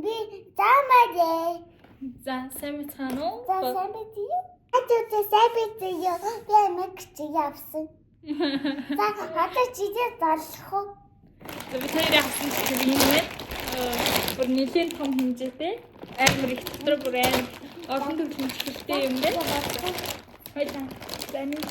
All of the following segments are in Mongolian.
Би замаа. За сайн байна уу? За сайн байна. Атуу сайн байна. Би мэгч явсан. За хатаа чигээ залах уу? За би тэр яасан чинь юм бэ? Бүр нэлийн том хэмжээтэй амар их дотор бүр амар олон төрлийн чөлтэй юм бэ? Хоёлаа. За нэг.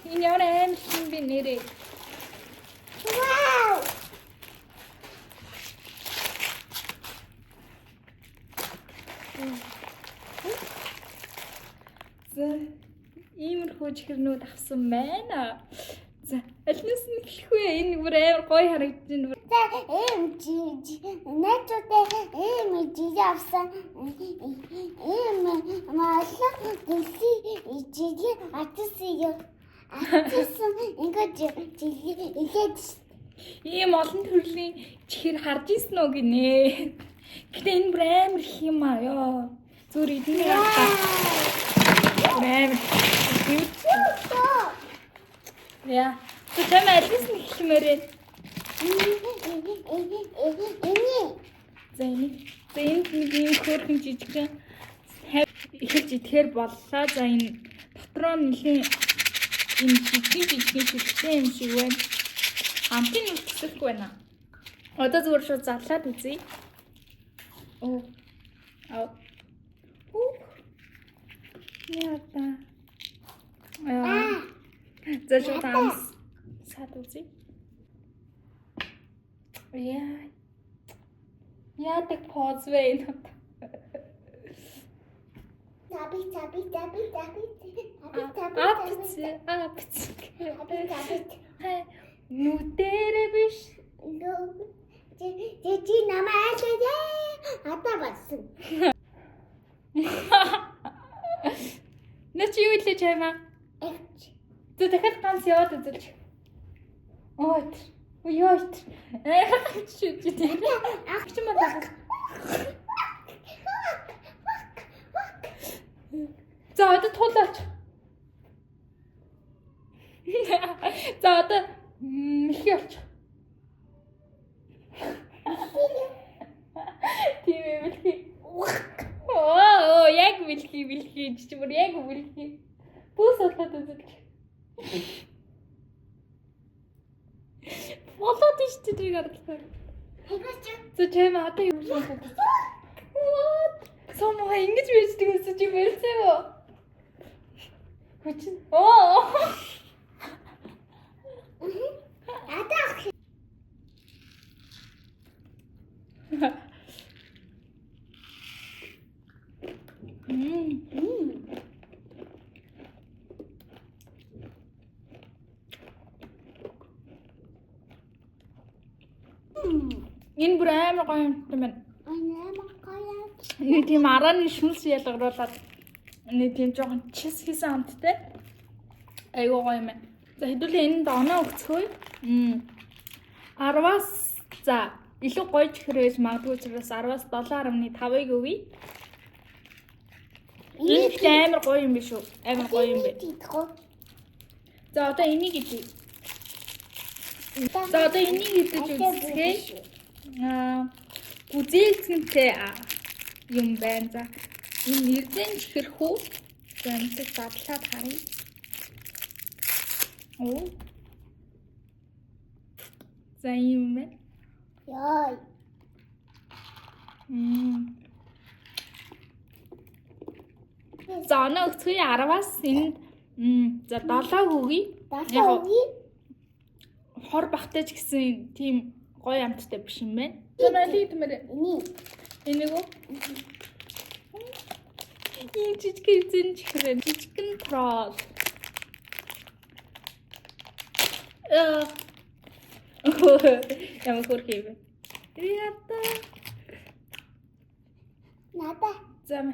Энэ ямар амар шин би нэрээ. Вау! За иймэрхүү чихэрнүүд авсан байна. За алнаас нь хэлэх вэ? Энэ бүр амар гоё харагдаж байна. За найзуудаа авсан. Маалаа гэлээ атсан ингээд илээд Ийм олон төрлийн чихэр харж ирсэн үү гинэ. Гэтэ энэ бүр амар их юм аа ёо. Зүгээр эдний хатаа. Амар. Яа. Тэм алис нэг хэмээрээ. За энд нэг юм хөөрхөн жижигхэн ихэлж идэхэр боллоо. За энэ дотроо нэлийн энэ жижигхэн шилжсэн юм шиг байна. Амтын нүд төсөхгүй байна. Одоо зүгээр шууд зарлаад үзье. Оо. Яата. За шууд амс сад үзье. Яадаг поз вэ энэ. Таби. Нүдэрэ биш. Чи намаа айлаа. Хата басан. Нэч юу илээ чамаа? Тэ дахиад ганц яваад үзэж. Оот. Уйот. Шүт. Ах чи маа. За одоо тулаач. За одоо мэлхийч. Тийм мэлхий. Оо, яг мэлхий чи бүр яг мэлхий. Бүс болоод үзэж. Болоод шүү дээ гаргалаа. За чам одоо юу юм бэ? What? Сомоо ингэж бичдэг гэсэн чи бэлсэв. Хүч. Оо. Атах. Энэ бүр амар гоё юм байна. Нэг тийм арааны шүнс ялгаруулаад нэг тийм жоохон чис хийсэн амттай. Айгуу гоё юм байна. За хэдүүлээ энэнд оноо өгцгөөе. 10-аас за илүү гоё чихэр байж магадгүй учраас 10-аас 7.5-ыг өгье. Энэ амар гоё юм биш үү? Амар гоё юм бэ. За одоо энийг идэ. За одоо энийг идэж үзье. Гүзээлцэнтэй юм байна. За энэ эрдэн чихэр хүү. За энэ задлаад харъя. Оо. За юм байна. Яй. За оноо өгцгөө 10-аас энэ за 7 өгье. 7 өгье. Хор бахтай ч гэсэн тийм гоё амттай биш юм байна. Зонаали тэмэр. Энийг үү? Энэ жижиг эзэн чихрээ жижигэн трол. Ямар хөрх юм бэ? Яата. Нада. Зам.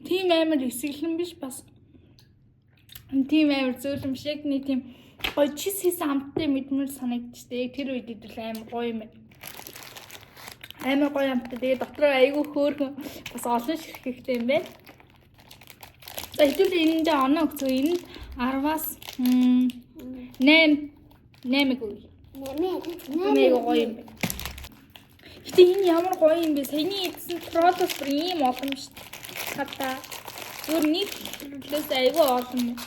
Тийм амар эсгэлэн биш бас. Тийм амар зөөлөн биш яг нэг тийм гоё чис хийсэн амттай мэдмэр санагдчихтэй. Тэр үед идэл амар гоё юм байна. Амар гоё амттай. Тэгээ дотроо айгүй хөөрхөн бас олон ширхэгтэй юм байна. За хэдүүлээ энэ дэ оноо өгцөө. Энэ 10-аас 8 үгүй. 8 гоё юм байна. Гэтэ энэ ямар гоё юм бэ? Саяны идсэн продукт бүр ийм олон шүү дээ. Хата. Бүр нэг төрлөөс айгүй олон юм.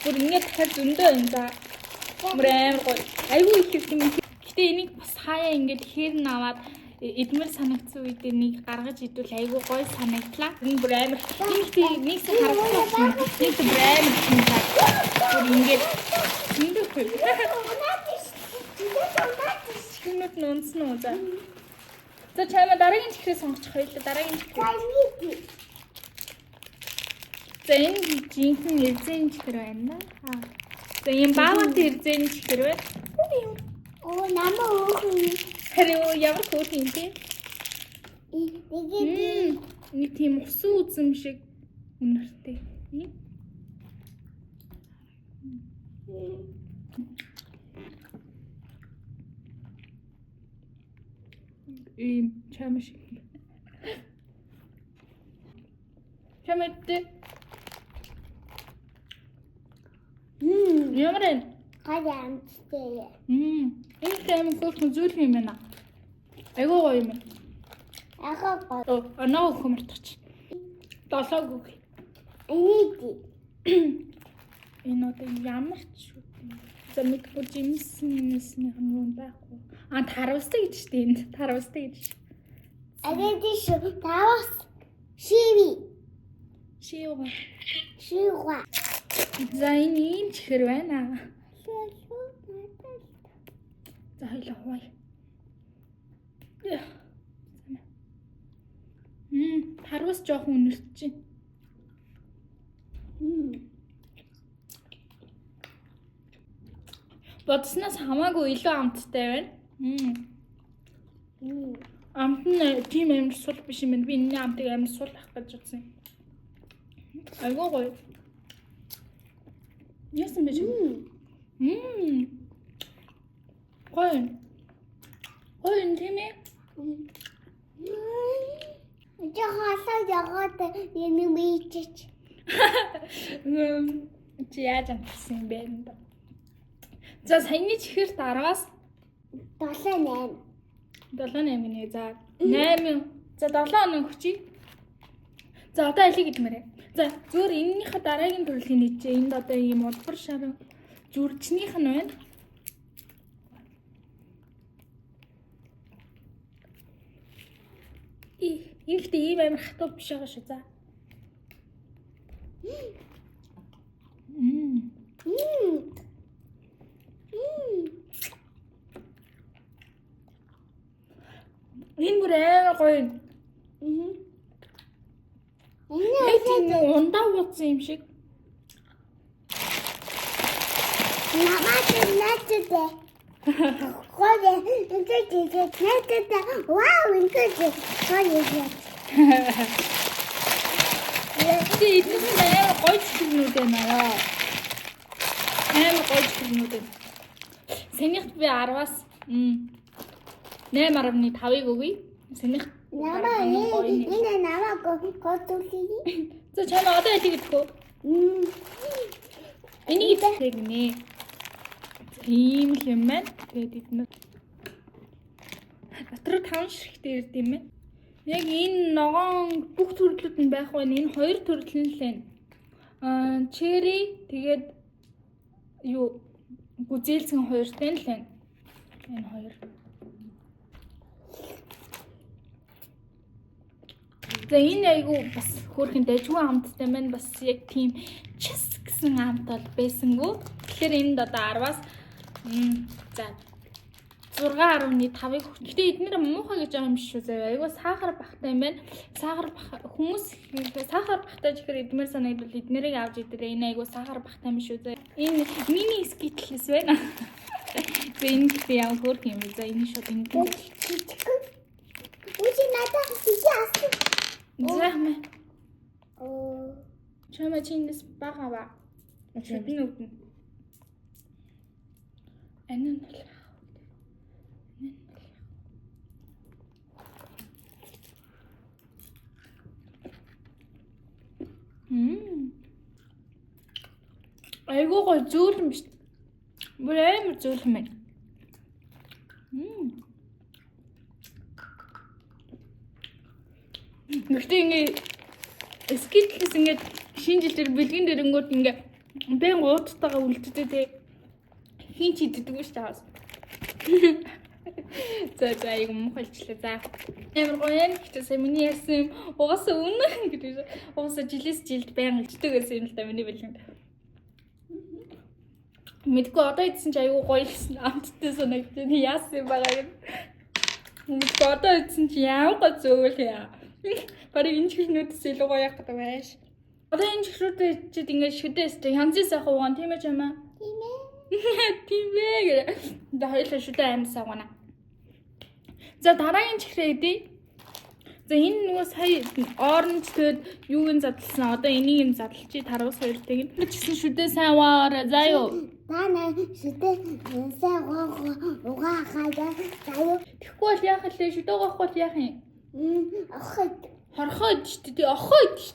Бүр ингээд дахиад зөндөө юм за. Бүр амар гоё. Айгүй их юм. Гэтэ энийг бас хаяа ингээд ихээр нь аваад эдмэр санагдсан үед нэг гаргаж идвэл айгүй гоё санагдлаа. Энэ бүр амар. Нэг сар харагдсан. Нэг бүр амар юм за. Бүр ингээд зөндөө хөө. Шинэт нунсан уу за. За чамаа дараагийн чихрээ сонгочих хоёлаа. Дараагийн чихрээ. За энэ жинхэнэ эрзэн чихэр байна. За энэ баавантай эрзэн чихэр байна. Оо намаа өөхөн. Харин ямар хөөх юм те? Тэгээд нэг тийм усан үзэм шиг үнэртэй. Чамаа шиг. Чамаатай. Ямар вэ? гаямттэй. Энэ тийм хөөрхөн зүйл юм байна. Айгуу гоё юм байна. Ахаа Оо, оноо хөмөртөч. 7 үг. Энэ одоо ямар ч шүү. За мэдгүй жимснийх нь юм байхгүй. Таравстай гэж штэ энд. Таравстай гэж. Агэдиш тавас шиви. Шиуга. За энэ ийм чихэр байна. За хоёлаа хуваая. Таравс жоохон үнэрч байна. Бодснаас хамаагүй илүү амттай байна. Амт нь тийм амар сул биш юм байна. Би энэ амтыг амар сул ах гэж утсан. Айгуу гоё. Яасан бэ? Гоё. Гоё тийм ээ. Жахалаа ягаад юм ийчих. Чи яаж амтсан юм бэ? За саяны чихэр дараас 7-8. 7-8 гинэ. За 8. За 7 хоног өгчий. За одоо алиг идмээрээ. За зөөр энэнийхээ дараагийн төрлийн нийтээ энд одоо ийм улбар шар зүрчнийх нь байна. Ихтэй ийм амар хатуу биш байгаа шүү. За. Энэ бүр амар гоё. Энэ ундаа ууцсан юм шиг. Намайг нэтдэ. Хөөе, энэ нэтдэ. Вау, энэ гоё. Энэ амар гоё чихрнүүд байна. Амар гоё чихрнүүд байна. Сэнийхт би 10-аас 8.5-ыг өгье. Сэнийх намаа энэ намаа готуулъя. За чамаа одоо ялиг идэхөө. Энийг идэхээ гинэ. Ийм л юм байна. Тэгээд идэнэ. Дотроо 5 ширхтээ ирд юм байна. Яг энэ ногоон бүх төрлүүд нь байх байна. Энэ хоёр төрөл нь л байна. Черри тэгээд юу гүзээлцэн хоёртой л байна. Энэ хоёр. За энэ айгу бас хөөрхөн дайггүй амттай байна. Бас яг тийм чис гэсэн амт бол байсангүй. Тэгэхээр энд одоо 10-аас за 6.5-ыг өгч. Гэтэ эднэр муухай гэж байгаа юм биш үү заяа. Айгу сахар бахтай юм байна. Хүмүүс сахар бахтай чихэр эдмэр санагдвал эднэрийг авч идэрээ. Энэ айгу сахар бахтай юм шүү заяа. Энэ мини скитлс байна. За энэ гэхдээ яа хөөрх юм бэ? За энэ шууд ингэ. Үгүй надад тийч асан. Зэхмэ. Чамаа чинээс бага ба. Шүдэн өвдөн. Анин бол. Айгуу гой зөөлөн биш. Бүр амар зөөлөн байна. Гэхдээ ингээд скитлээс ингээд шинэ жил дээр бэлгэн дэрэнгүүд ингээд бэн гуудтайгаа үлддэг те. Хин ч иддэг шүү дээ. За яг мухалчлаа. За. Ямар гоё юм. Гэхдээ миний ярьсан юм угаасаа үнэн гэдэг. Угаасаа жилээс жилд байн илждэг гэсэн юм л да миний бэлгэн. Мэдгүй одоо идсэн чи аюу гоё гэсэн амттай санагдаж яасан байгаа юм. Мэдгүй одоо идсэн чи яавга зөөл яа. Барыг энэ чихрнүүдээс илүү гоё явах гэдэг байж. Одоо энэ чихрүүдээ чид ингээд шүдээс янзээс авах уу тийм ээ чамаа? Тийм ээ. Тийм ээ. Да хоёулаа шүдээ амьсаа гана. За дараагийн чихрээ идэ. За энэ нөгөө сая оранж төд юуг нь задлсан. Одоо энийг нь задлчи таравс хоёртыг нь чигсэн шүдээ сайн ваараа. За юу. Бана шүдээ сайн угаа хаяа. За юу. Тэгэхгүй бол яах вэ? Шүдээ гоох бол яах юм? Охид. Хорхоод шүү дээ. Охоод шүү.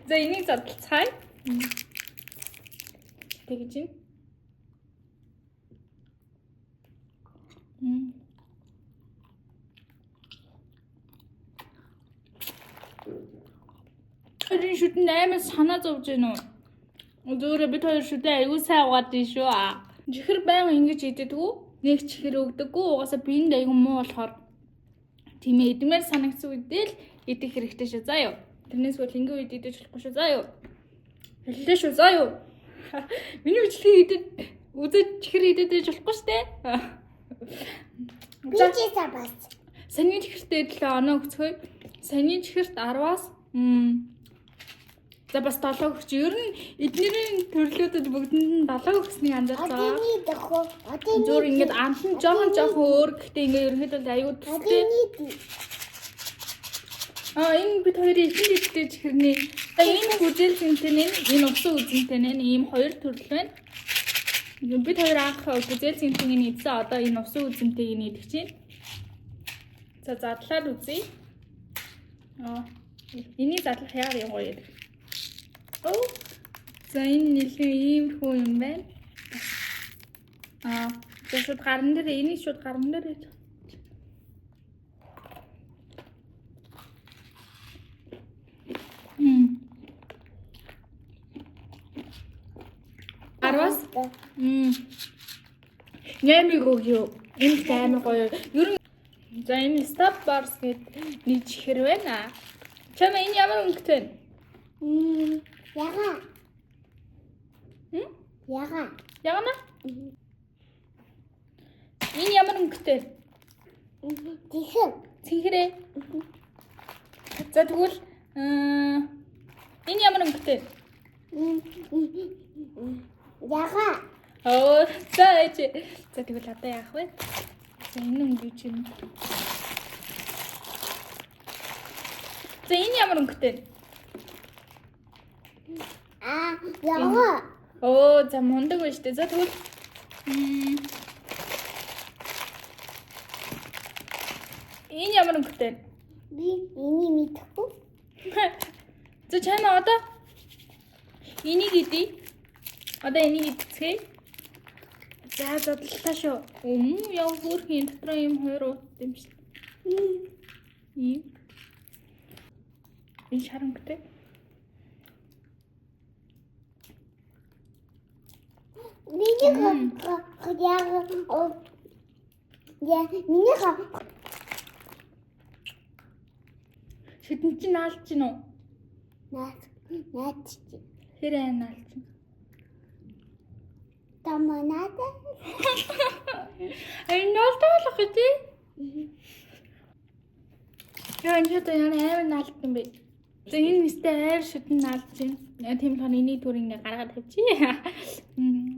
За энийг задлцгаая. Тэгэж юм. Энэ шүдэн амар санаа зовж байна уу? Зүгээр бид хоёр шүдээ аюу сайн угаад дээ шүү. Чихэр байнга ингэж идэггүй. Нэг чихэр өгдөггүй. Угаасаа биеинд аюу муу болохоор тийм ээ эдмээр санагдсан үедээ л идэх хэрэгтэй шүү. За юу. Тэрнээс бол ингээ үед идэж болохгүй шүү. За юу. Хэллээ шүү. За юу. Миний бичлэгийг идэж үзэж чихэр идэж болохгүй шүү дээ. Бичээсаа бас. Саний чихэртэй 7 оноо өгцгөө. Саний чихэрт 10-аас за бас 7 өгч. Ер нь эднэрийн төрлөөдөд бүгдэнд нь 7 өгснийг анзаарч байгаа. Одын дөхөө. Одын Зур ингээд амт нь жоохон өөр гэхдээ ингээ ерөнхийдөө аюу төстэй. Энэ бид хоёрын ихэнх дэжтэй чихэрний. Энэ бүжэл зинтэн энэ усан үзэнтэй ийм хоёр төрөл байна. Бид хоёр анх бүжэл зинтэн идсэн одоо энэ усан үзэнтэйг идэх чинь. За задлаад үзье. Энийг задлах яар юм гоё. За энэ нэлээд иймэрхүү юм байна. За шууд гарн дээр энийг шууд гарн дээр хийж. Арвас. Нэмиг өгөө. Энэ амар гоё. Ер нь за энэ Stop Bars гэдэг нэг чихэр байна. Чамаа энэ ямар өнгөтэй вэ? Яга. Яга. Ягана? Энэ ямар өнгөтэй? Чихэр. Чихэрээ. За тэгвэл энэ ямар өнгөтэй? Яга. За ээж. За тэгвэл одоо яах вэ? За энэ өнгө чинь. За энэ ямар өнгөтэй? Яга. За мундаг байж тээ. За тэгвэл энэ ямар өнгөтэй? Би энийг мэдэхгүй. За чамаа одоо энийг идэ. Одоо энийг идцгээе. За задлаа шүү. Яа хөөрхийн дотроо юм хоёр ууд юм шиг. Энэ шарангтэй. Миний шидэн чи наалж гин үү? Наач. Хэрэг наалж гин. Таманада. Наалдах гэдэг. Яа энэ ч яа амар наалт юм бэ? За энэ нэстэ айр шидэн наалж гин. Тийм болохоор энийг түр ингээ гаргаад тавьчих.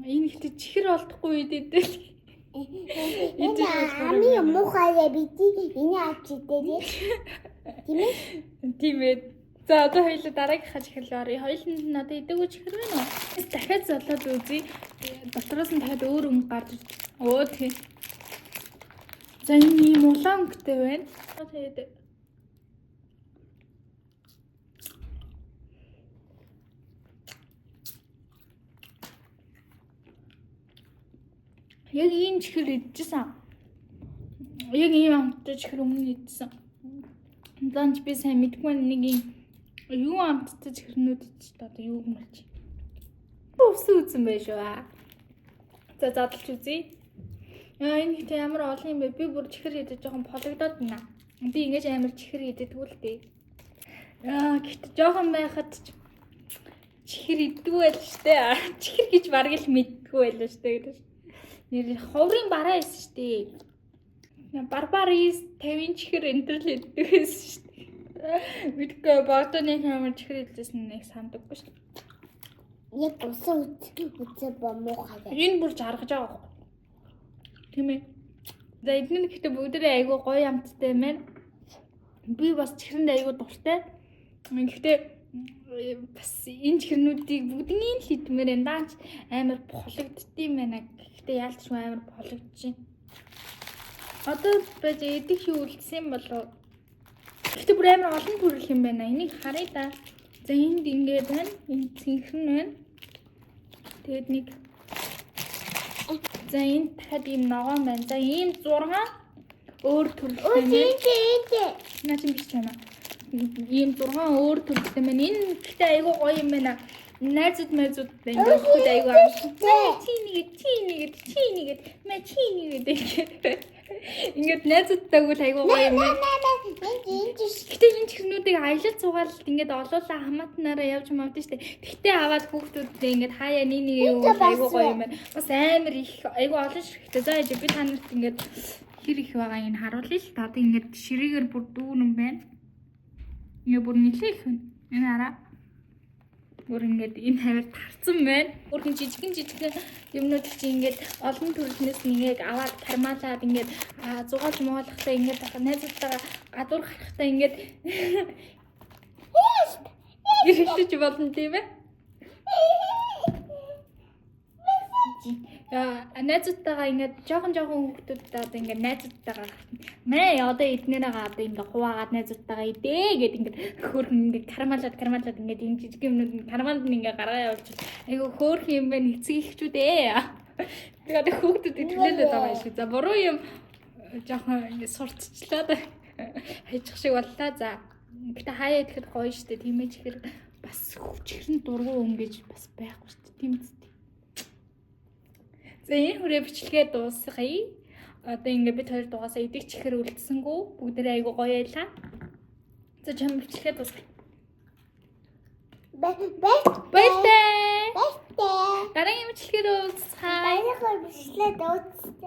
Энэ ихтэй чихэр олдохгүй үед идэл. Ами мухая бити энэ авч идээ. Тийм ээ. Тийм ээ. За одоо хоёул дараагийнхаа чихэрлээ оръё. Хоёул нь одоо идээгүү чихэр байна уу? Дахиад залаад үзье. Дотроос нь дахиад өөр өнгө гарч ирж. Өө тий. За энэ ийм улаан өнгөтэй байна. Тэгээд яг ийм чихэр идчихсэн. Яг ийм амттай чихэр өмнө идсэн. Ланч би сайн мэдгүй нэг юм юу амттай чихэрнүүд идчих та одоо юу гэмэрч. Өвсөн үзэн байж шүү. За задлж үзье. Энэ ихтэй ямар олон юм бэ? Би бүр чихэр идэж жоохон пологдоод байна. Би ингэж амар чихэр идэггүй л дээ. Гэхдээ жоохон байхад чихэр идэггүй байл штэ. Чихэр гэж бараг л мэддэггүй байл штэ гэдэг. Нэр ховрын бараа байсан штэ. Барбарис 50 чихэр энтерл идэгсэн штэ. Мэдгүй богдоны хамар чихэр идсэн нэг сандаггүй штэ. Яг усан үтэ бомоо хаа. Энэ бүр жаргаж байгаа байхгүй. Тийм ээ. За эдгээр гэхдээ бүгдээ айгүй гоё амттай юм байна. Би бас чихрэнд айгүй дуртай. Гэхдээ бас энэ чихрнүүдийг бүгднийг л идмээр энэ даанч амар пологддtiin байна. Гэхдээ яалтч амар пологдож байна. Одоо байж идэх юу үлдсэн болов. Гэхдээ бүр амар олон төрөл юм байна. Энийг харъя да. За энд ингээд байна. Энэ цэнхрэн байна. Тэгээд нэг за энэ дахиад ийм ногоон байна. За ийм 6 өөр төрөлтэй байна. Наач юм биш чамаа. Ийм 6 өөр төрөлтэй байна. Энэ гэхдээ айгүй гоё юм байна. Найзууд ингээд хүүд айгүй амт. Чинигээд ингээд найзуудтай үл айгүй гоё юм. Гэхдээ энэ чихрнүүдийг аялал цугаал ингээд олоолаа хамаатнаараа явж мавдэн штэ. Тэгтээ аваад хүүхдүүдтэй ингээд хаяа нэг юу айгүй гоё юм байна. Бас амар их айгүй олон ширхтэй. За яа би та нарт ингээд хэр их байгаа энэ харуулъя л та. Одоо ингээд ширээгээр бүр дүүрэн байна. Ингээ бүр нэлээ их байна. Энэ хараа. Бүр ингээд энэ хавьд тарцсан байна. Өөрхөн жижигэн юмнууд чи ингээд олон төрлөөс нэгийг аваад кармалаад ингээд зугаалж моолохтой ингээд найзуудтайгаа гадуур гарахтай ингээд ирэлтэж болно тийм ээ. Найзуудтайгаа ингээд жоохон хүүхдүүдтэй одоо ингээд найзуудтайгаа мэ одоо эднэрээгаа одоо ингээд хуваагаад найзуудтайгаа идээ гэд ингээд хөөрхөн ингээд кармалаад ингээд энэ жижиг юмнууд кармалд ингээд гаргаа явуулчих. Айгу хөөрхөн юм байна эцэг ихчүүд ээ. Тэгээд хүүхдүүд итгэлээд байгаа шүү. За буруу юм жоохон ингээд сурталчлаад хайчих шиг боллаа. За гэтээ хаяа идэхэд гоё штэ тийм ээ чихэр бас чихрэн дургу өнгөж бас байхгүй штэ тийм ээ. За энэ хүрээ бичлэгээ дуусгая. Одоо ингээд бид хоёр дугаасаа идэх чихэр үлдсэнгүү бүгдээ айгу гоё байлаа. За чам бичлэгээ дуусгая. Баяртай. Дараагийн бичлэгээр уулзцаа. Баяртай бичлэгээ дуусгая.